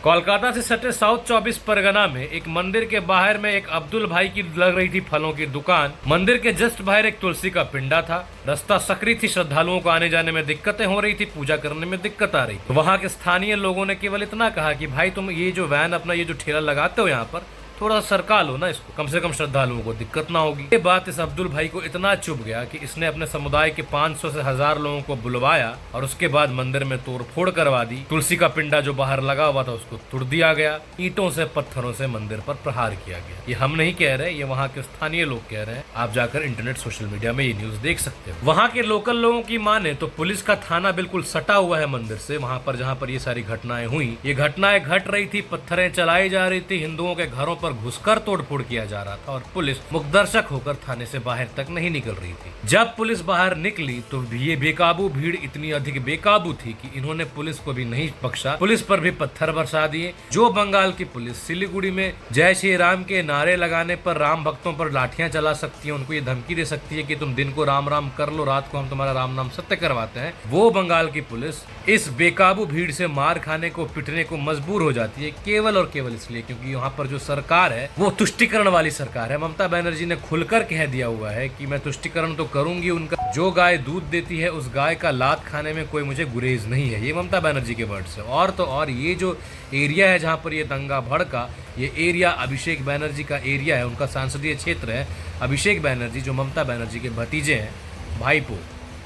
कोलकाता से सटे साउथ 24 परगना में एक मंदिर के बाहर में एक अब्दुल भाई की लग रही थी फलों की दुकान। मंदिर के जस्ट बाहर एक तुलसी का पिंडा था। रास्ता सकरी थी, श्रद्धालुओं को आने जाने में दिक्कतें हो रही थी, पूजा करने में दिक्कत आ रही। वहाँ के स्थानीय लोगों ने केवल इतना कहा कि भाई तुम ये जो वैन अपना ये जो ठेला लगाते हो यहाँ पर थोड़ा सा सरका लो ना इसको, कम से कम श्रद्धालुओं को दिक्कत ना होगी। ये बात इस अब्दुल भाई को इतना चुभ गया कि इसने अपने समुदाय के 500 से 1000 लोगों को बुलवाया और उसके बाद मंदिर में तोड़फोड़ करवा दी। तुलसी का पिंडा जो बाहर लगा हुआ था उसको तोड़ दिया गया, ईंटों से पत्थरों से मंदिर पर प्रहार किया गया। ये हम नहीं कह रहे, ये वहाँ के स्थानीय लोग कह रहे हैं। आप जाकर इंटरनेट सोशल मीडिया में ये न्यूज देख सकते हो। वहाँ के लोकल लोगों की माने तो पुलिस का थाना बिल्कुल सटा हुआ है मंदिर से, वहाँ पर जहाँ पर ये सारी घटनाएं हुई। ये घटनाएं घट रही थी, पत्थरें चलाई जा रही थी, हिंदुओं के घरों पर घुसकर तोड़फोड़ किया जा रहा था और पुलिस मुखदर्शक होकर थाने से बाहर तक नहीं निकल रही थी। जब पुलिस बाहर निकली तो ये बेकाबू भीड़ इतनी अधिक बेकाबू थी कि इन्होंने पुलिस को भी नहीं बख्शा, पुलिस पर भी पत्थर बरसा दिए। जो बंगाल की पुलिस सिलीगुड़ी में जय श्री राम के नारे लगाने पर राम भक्तों पर लाठियां चला सकती है, उनको ये धमकी दे सकती है कि तुम दिन को राम राम कर लो, रात को हम तुम्हारा राम नाम सत्य करवाते हैं, वो बंगाल की पुलिस इस बेकाबू भीड़ से मार खाने को, पिटने को मजबूर हो जाती है केवल और केवल इसलिए क्योंकि यहाँ पर जो सरकार है वो तुष्टिकरण वाली सरकार है। ममता बनर्जी ने खुलकर कह दिया हुआ है कि मैं तुष्टिकरण तो करूंगी, उनका जो गाय दूध देती है उस गाय का लात खाने में कोई मुझे गुरेज नहीं है। ये ममता बनर्जी के वर्ड्स है। और तो और ये जो एरिया है जहाँ पर ये दंगा भड़का, ये एरिया अभिषेक बनर्जी का एरिया है, उनका संसदीय क्षेत्र है। अभिषेक बनर्जी जो ममता बनर्जी के भतीजे हैं, भाईपो।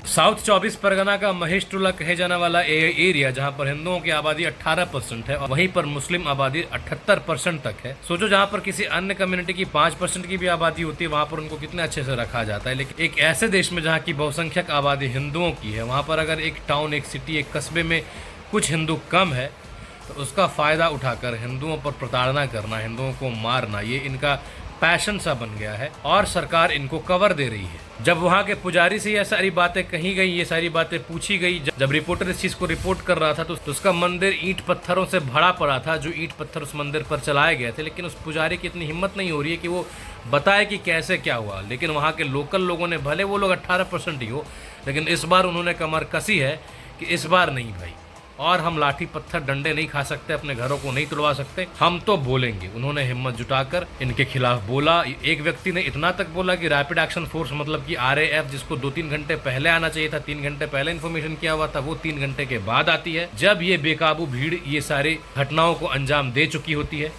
साउथ 24 परगना का महेश टोला कहे जाने वाला एरिया जहां पर हिंदुओं की आबादी 18% है और वहीं पर मुस्लिम आबादी 78% तक है। सोचो जहां पर किसी अन्य कम्युनिटी की 5% की भी आबादी होती है वहां पर उनको कितने अच्छे से रखा जाता है। लेकिन एक ऐसे देश में जहां की बहुसंख्यक आबादी हिंदुओं की है, वहां पर अगर एक टाउन, एक सिटी, एक कस्बे में कुछ हिंदू कम है तो उसका फायदा उठाकर हिंदुओं पर प्रताड़ना करना, हिंदुओं को मारना, ये इनका पैशन सा बन गया है और सरकार इनको कवर दे रही है। जब वहाँ के पुजारी से ये सारी बातें कही गई, ये सारी बातें पूछी गई, जब रिपोर्टर इस चीज को रिपोर्ट कर रहा था तो उसका मंदिर ईंट पत्थरों से भरा पड़ा था, जो ईंट पत्थर उस मंदिर पर चलाए गए थे। लेकिन उस पुजारी की इतनी हिम्मत नहीं हो रही है कि वो बताए कि कैसे क्या हुआ। लेकिन वहाँ के लोकल लोगों ने, भले वो लोग 18% ही हो, लेकिन इस बार उन्होंने कमर कसी है कि इस बार नहीं भाई, और हम लाठी पत्थर डंडे नहीं खा सकते, अपने घरों को नहीं तोड़वा सकते, हम तो बोलेंगे। उन्होंने हिम्मत जुटाकर इनके खिलाफ बोला। एक व्यक्ति ने इतना तक बोला कि रैपिड एक्शन फोर्स मतलब कि RAF, जिसको 2-3 घंटे पहले आना चाहिए था, 3 घंटे पहले इन्फॉर्मेशन किया हुआ था, वो 3 घंटे के बाद आती है, जब ये बेकाबू भीड़ ये सारी घटनाओं को अंजाम दे चुकी होती है।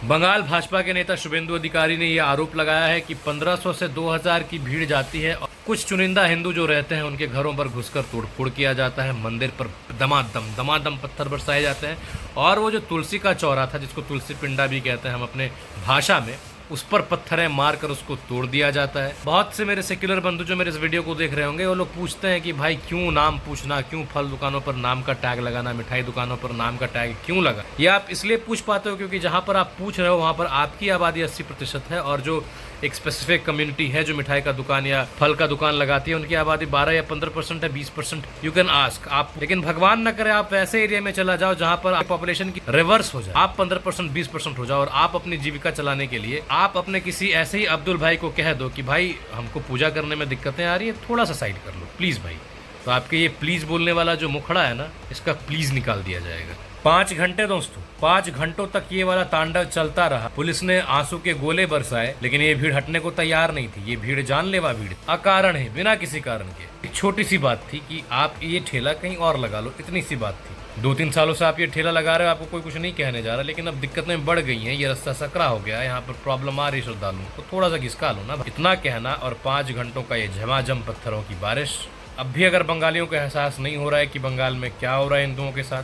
बंगाल भाजपा के नेता शुभेंदु अधिकारी ने यह आरोप लगाया है कि 1500 से 2000 की भीड़ जाती है और कुछ चुनिंदा हिंदू जो रहते हैं उनके घरों पर घुसकर तोड़फोड़ किया जाता है, मंदिर पर दमादम पत्थर बरसाए जाते हैं और वो जो तुलसी का चौरा था, जिसको तुलसी पिंडा भी कहते हैं हम अपने भाषा में, उस पर पत्थरें मारकर उसको तोड़ दिया जाता है। बहुत से मेरे सेक्युलर बंधु जो मेरे इस वीडियो को देख रहे होंगे वो लोग पूछते हैं कि भाई क्यों नाम पूछना, क्यों फल दुकानों पर नाम का टैग लगाना, मिठाई दुकानों पर नाम का टैग क्यों लगा। ये आप इसलिए पूछ पाते हो क्योंकि जहाँ पर आप पूछ रहे हो वहाँ पर आपकी आबादी 80% है और जो एक स्पेसिफिक कम्युनिटी है जो मिठाई का दुकान या फल का दुकान लगाती है उनकी आबादी 12 या 15% है, 20%। यू कैन आस्क आप, लेकिन भगवान न करे आप वैसे एरिया में चला जाओ जहाँ पर पॉपुलेशन की रिवर्स हो जाए, आप 15% 20% हो जाओ और आप अपनी जीविका चलाने के लिए आप अपने किसी ऐसे ही अब्दुल भाई को कह दो कि भाई हमको पूजा करने में दिक्कतें आ रही है, थोड़ा सा साइड कर लो प्लीज भाई। तो आपके ये प्लीज बोलने वाला जो मुखड़ा है ना, इसका प्लीज निकाल दिया जाएगा। 5 घंटे दोस्तों, 5 घंटों तक ये वाला तांडव चलता रहा। पुलिस ने आंसू के गोले बरसाए लेकिन ये भीड़ हटने को तैयार नहीं थी। ये भीड़ जानलेवा भीड़, अकारण है, बिना किसी कारण के। एक छोटी सी बात थी कि आप ये ठेला कहीं और लगा लो, इतनी सी बात थी। 2-3 सालों से आप ये ठेला लगा रहे हो, आपको कोई कुछ नहीं कहने जा रहा, लेकिन अब दिक्कतें बढ़ गई हैं, ये रास्ता सकरा हो गया है, यहाँ पर प्रॉब्लम आ रही श्रद्धालुओं को, थोड़ा सा घिसका लो ना। इतना कहना और 5 घंटों का ये झमाझम पत्थरों की बारिश। अब भी अगर बंगालियों को एहसास नहीं हो रहा है कि बंगाल में क्या हो रहा है हिंदुओं के साथ,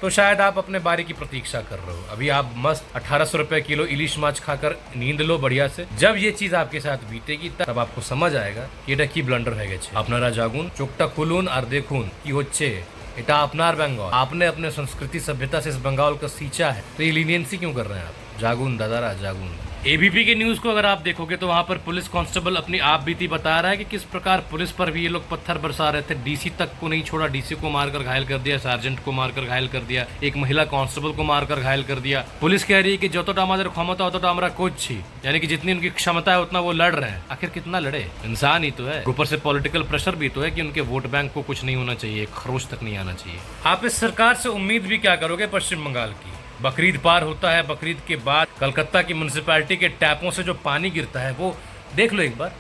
तो शायद आप अपने बारी की प्रतीक्षा कर रहे हो। अभी आप मस्त 1800 रुपए किलो इलिश माछ खाकर नींद लो बढ़िया से। जब ये चीज आपके साथ बीतेगी तब आपको समझ आएगा कि এটা কি ব্লান্ডার হয়ে গেছে। আপনারা জাগুন, চোখটা খুলুন আর দেখুন কি হচ্ছে। এটা আপনার বেঙ্গল, आपने अपने संस्कृति सभ्यता से इस बंगाल को सींचा है, तो ये लीनियंसी क्यों कर रहे हैं आप। जागून दादारा जागून। एबीपी के न्यूज को अगर आप देखोगे तो वहाँ पर पुलिस कांस्टेबल अपनी आप बीती बता रहा है कि किस प्रकार पुलिस पर भी ये लोग पत्थर बरसा रहे थे। डीसी तक को नहीं छोड़ा, डीसी को मारकर घायल कर दिया, सार्जेंट को मारकर घायल कर दिया, एक महिला कांस्टेबल को मारकर घायल कर दिया। पुलिस कह रही है कि যতটা আমাদের ক্ষমতা অতটা আমরা করছি, यानी कि जितनी उनकी क्षमता है उतना वो लड़ रहे हैं। आखिर कितना लड़े, इंसान ही तो है। ऊपर से पॉलिटिकल प्रेशर भी तो है कि उनके वोट बैंक को कुछ नहीं होना चाहिए, खरोच तक नहीं आना चाहिए। आप इस सरकार से उम्मीद भी क्या करोगे पश्चिम बंगाल की। बकरीद पार होता है, बकरीद के बाद कलकत्ता की म्यूनसिपैलिटी के टैपों से जो पानी गिरता है वो देख लो एक बार,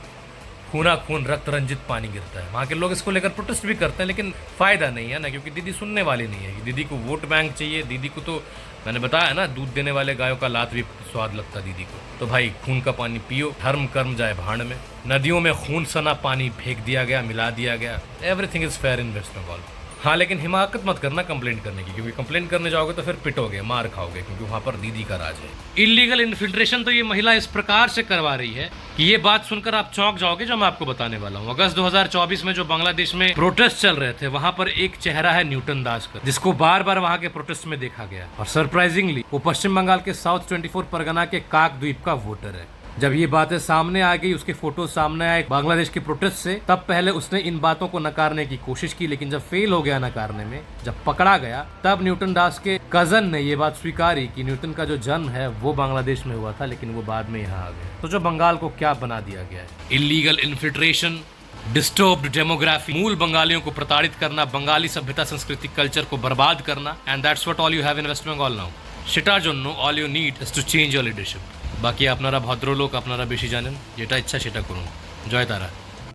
खूना खून रक्त रंजित पानी गिरता है। वहाँ के लोग इसको लेकर प्रोटेस्ट भी करते हैं, लेकिन फ़ायदा नहीं है ना, क्योंकि दीदी सुनने वाली नहीं है। दीदी को वोट बैंक चाहिए। दीदी को तो मैंने बताया ना, दूध देने वाले गायों का लात भी स्वाद लगता दीदी को। तो भाई खून का पानी पियो, धर्म कर्म जाए भाड़ में। नदियों में खून सना पानी फेंक दिया गया, मिला दिया गया। Everything is fair in West Bengal. हाँ, लेकिन हिमाकत मत करना कंप्लेंट करने की, क्योंकि कंप्लेंट करने जाओगे तो फिर पिटोगे, मार खाओगे, क्योंकि वहाँ पर दीदी का राज है। इलीगल इन्फिल्ट्रेशन तो ये महिला इस प्रकार से करवा रही है कि ये बात सुनकर आप चौंक जाओगे, जो मैं आपको बताने वाला हूँ। अगस्त 2024 में जो बांग्लादेश में प्रोटेस्ट चल रहे थे, वहाँ पर एक चेहरा है न्यूटन दास का, जिसको बार बार वहाँ के प्रोटेस्ट में देखा गया। और सरप्राइजिंगली वो पश्चिम बंगाल के साउथ 24 परगना के काक द्वीप का वोटर है। जब ये बातें सामने आ गई, उसके फोटो सामने आए बांग्लादेश के प्रोटेस्ट से, तब पहले उसने इन बातों को नकारने की कोशिश की, लेकिन जब फेल हो गया नकारने में, जब पकड़ा गया, तब न्यूटन दास के कजन ने ये बात स्वीकारी कि न्यूटन का जो जन्म है वो बांग्लादेश में हुआ था, लेकिन वो बाद में यहाँ आ गए। तो जो बंगाल को क्या बना दिया गया है, इलीगल इन्फिल्ट्रेशन, डिस्टर्ब्ड डेमोग्राफी, मूल बंगालियों को प्रताड़ित करना, बंगाली सभ्यता संस्कृति कल्चर को बर्बाद करना, and that's what all you have in West Bengal now. সেটার জন্য all you need is to change your leadership. বাকি আপনারা ভদ্রলোক, আপনারা বেশি জানেন, যেটা ইচ্ছা সেটা করুন। জয় তারা।